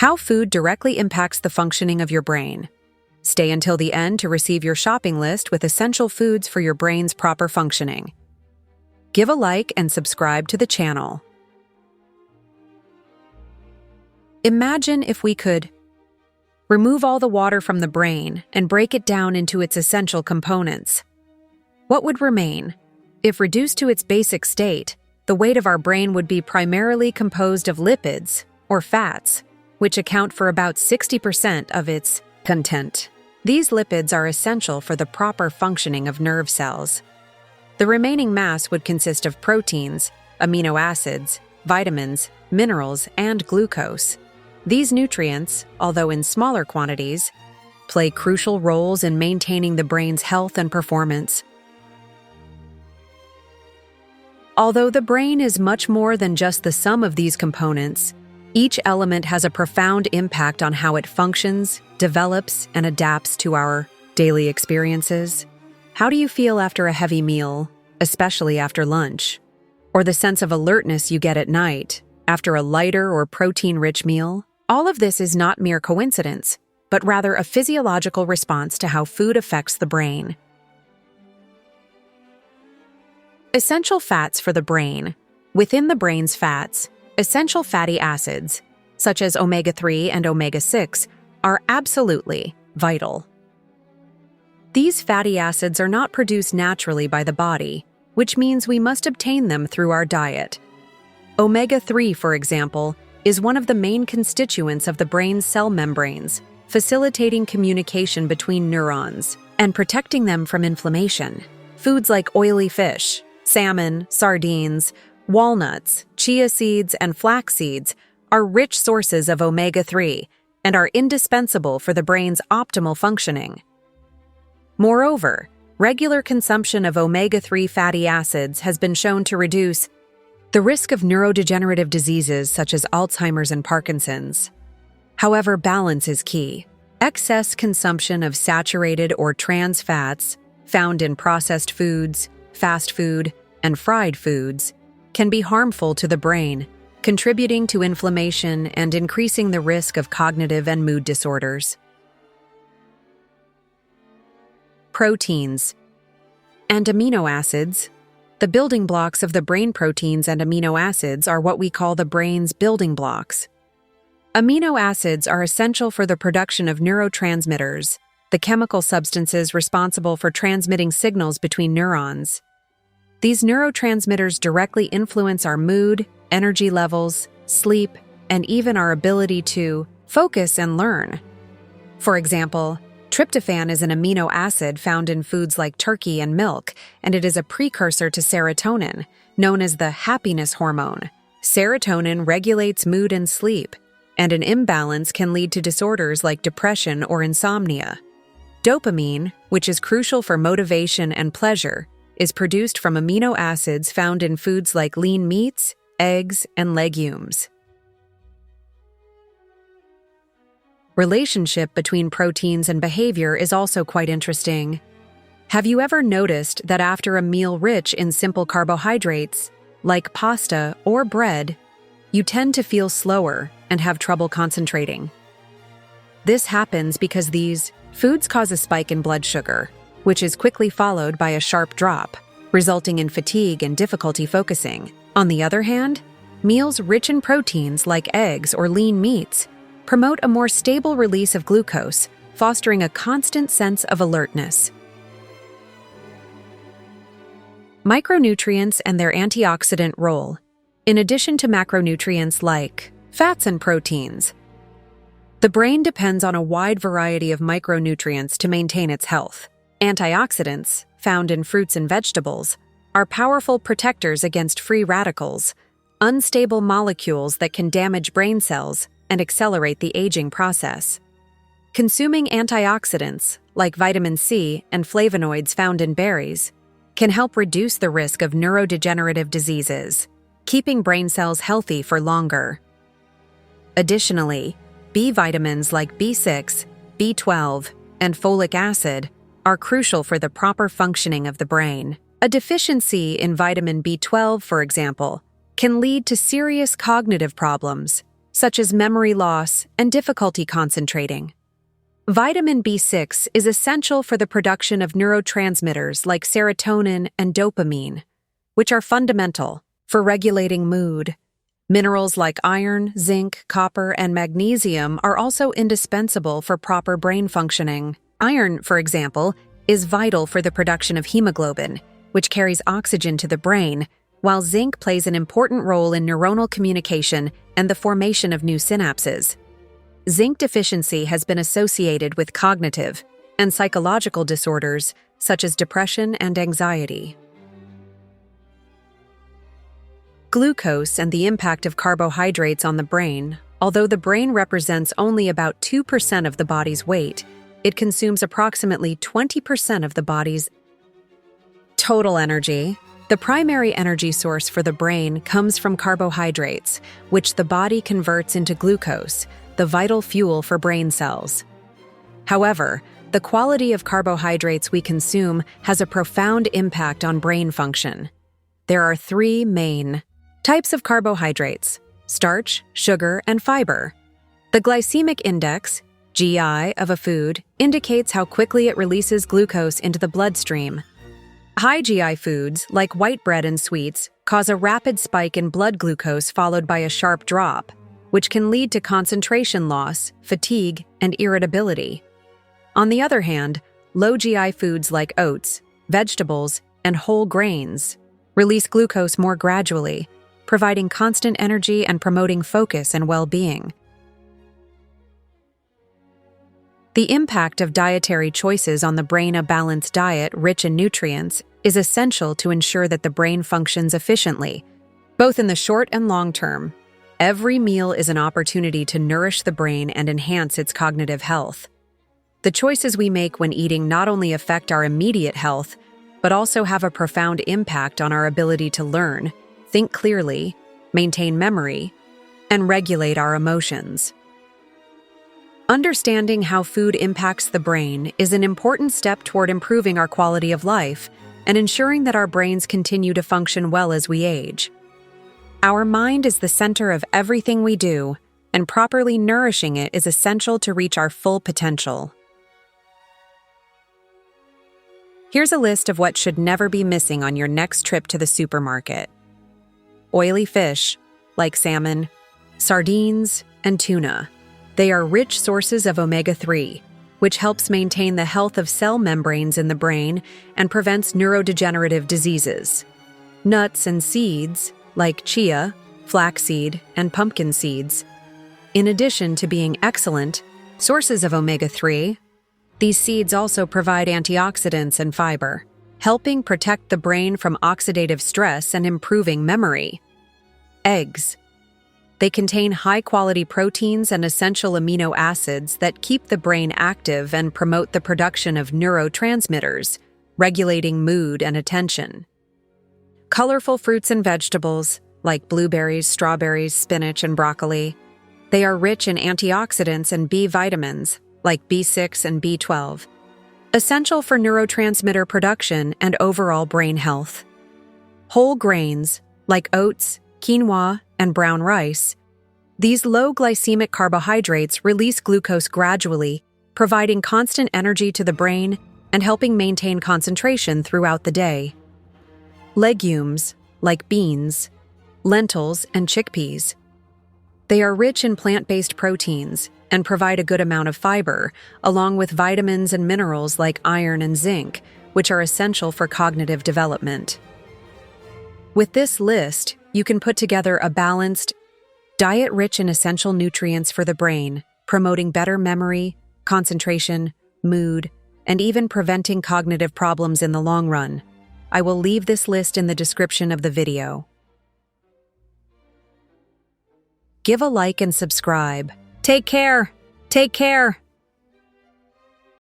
How food directly impacts the functioning of your brain. Stay until the end to receive your shopping list with essential foods for your brain's proper functioning. Give a like and subscribe to the channel. Imagine if we could remove all the water from the brain and break it down into its essential components. What would remain? If reduced to its basic state, the weight of our brain would be primarily composed of lipids, or fats, which account for about 60% of its content. These lipids are essential for the proper functioning of nerve cells. The remaining mass would consist of proteins, amino acids, vitamins, minerals, and glucose. These nutrients, although in smaller quantities, play crucial roles in maintaining the brain's health and performance. Although the brain is much more than just the sum of these components, each element has a profound impact on how it functions, develops, and adapts to our daily experiences. How do you feel after a heavy meal, especially after lunch? Or the sense of alertness you get at night after a lighter or protein-rich meal? All of this is not mere coincidence, but rather a physiological response to how food affects the brain. Essential fats for the brain. Within the brain's fats, essential fatty acids, such as omega-3 and omega-6, are absolutely vital. These fatty acids are not produced naturally by the body, which means we must obtain them through our diet. Omega-3, for example, is one of the main constituents of the brain's cell membranes, facilitating communication between neurons and protecting them from inflammation. Foods like oily fish, salmon, sardines, walnuts, chia seeds, and flax seeds are rich sources of omega-3 and are indispensable for the brain's optimal functioning. Moreover, regular consumption of omega-3 fatty acids has been shown to reduce the risk of neurodegenerative diseases such as Alzheimer's and Parkinson's. However, balance is key. Excess consumption of saturated or trans fats found in processed foods, fast food, and fried foods can be harmful to the brain, contributing to inflammation and increasing the risk of cognitive and mood disorders. Proteins and amino acids. The building blocks of the brain. Proteins and amino acids are what we call the brain's building blocks. Amino acids are essential for the production of neurotransmitters, the chemical substances responsible for transmitting signals between neurons. These neurotransmitters directly influence our mood, energy levels, sleep, and even our ability to focus and learn. For example, tryptophan is an amino acid found in foods like turkey and milk, and it is a precursor to serotonin, known as the happiness hormone. Serotonin regulates mood and sleep, and an imbalance can lead to disorders like depression or insomnia. Dopamine, which is crucial for motivation and pleasure, is produced from amino acids found in foods like lean meats, eggs, and legumes. Relationship between proteins and behavior is also quite interesting. Have you ever noticed that after a meal rich in simple carbohydrates, like pasta or bread, you tend to feel slower and have trouble concentrating? This happens because these foods cause a spike in blood sugar, which is quickly followed by a sharp drop, resulting in fatigue and difficulty focusing. On the other hand, meals rich in proteins like eggs or lean meats promote a more stable release of glucose, fostering a constant sense of alertness. Micronutrients and their antioxidant role. In addition to macronutrients like fats and proteins, the brain depends on a wide variety of micronutrients to maintain its health. Antioxidants, found in fruits and vegetables, are powerful protectors against free radicals, unstable molecules that can damage brain cells and accelerate the aging process. Consuming antioxidants, like vitamin C and flavonoids found in berries, can help reduce the risk of neurodegenerative diseases, keeping brain cells healthy for longer. Additionally, B vitamins like B6, B12, and folic acid are crucial for the proper functioning of the brain. A deficiency in vitamin B12, for example, can lead to serious cognitive problems, such as memory loss and difficulty concentrating. Vitamin B6 is essential for the production of neurotransmitters like serotonin and dopamine, which are fundamental for regulating mood. Minerals like iron, zinc, copper, and magnesium are also indispensable for proper brain functioning. Iron, for example, is vital for the production of hemoglobin, which carries oxygen to the brain, while zinc plays an important role in neuronal communication and the formation of new synapses. Zinc deficiency has been associated with cognitive and psychological disorders such as depression and anxiety. Glucose and the impact of carbohydrates on the brain. Although the brain represents only about 2% of the body's weight, it consumes approximately 20% of the body's total energy. The primary energy source for the brain comes from carbohydrates, which the body converts into glucose, the vital fuel for brain cells. However, the quality of carbohydrates we consume has a profound impact on brain function. There are three main types of carbohydrates: starch, sugar, and fiber. The glycemic index, GI, of a food indicates how quickly it releases glucose into the bloodstream. High GI foods, like white bread and sweets, cause a rapid spike in blood glucose followed by a sharp drop, which can lead to concentration loss, fatigue, and irritability. On the other hand, low GI foods like oats, vegetables, and whole grains release glucose more gradually, providing constant energy and promoting focus and well-being. The impact of dietary choices on the brain. A balanced diet rich in nutrients is essential to ensure that the brain functions efficiently, both in the short and long term. Every meal is an opportunity to nourish the brain and enhance its cognitive health. The choices we make when eating not only affect our immediate health, but also have a profound impact on our ability to learn, think clearly, maintain memory, and regulate our emotions. Understanding how food impacts the brain is an important step toward improving our quality of life and ensuring that our brains continue to function well as we age. Our mind is the center of everything we do, and properly nourishing it is essential to reach our full potential. Here's a list of what should never be missing on your next trip to the supermarket. Oily fish, like salmon, sardines, and tuna. They are rich sources of omega-3, which helps maintain the health of cell membranes in the brain and prevents neurodegenerative diseases. Nuts and seeds, like chia, flaxseed, and pumpkin seeds. In addition to being excellent sources of omega-3, these seeds also provide antioxidants and fiber, helping protect the brain from oxidative stress and improving memory. Eggs. They contain high-quality proteins and essential amino acids that keep the brain active and promote the production of neurotransmitters, regulating mood and attention. Colorful fruits and vegetables, like blueberries, strawberries, spinach, and broccoli. They are rich in antioxidants and B vitamins, like B6 and B12, essential for neurotransmitter production and overall brain health. Whole grains, like oats, quinoa, and brown rice. These low glycemic carbohydrates release glucose gradually, providing constant energy to the brain and helping maintain concentration throughout the day. Legumes, like beans, lentils, and chickpeas. They are rich in plant-based proteins and provide a good amount of fiber, along with vitamins and minerals like iron and zinc, which are essential for cognitive development. With this list, you can put together a balanced diet rich in essential nutrients for the brain, promoting better memory, concentration, mood, and even preventing cognitive problems in the long run. I will leave this list in the description of the video. Give a like and subscribe. Take care! Take care!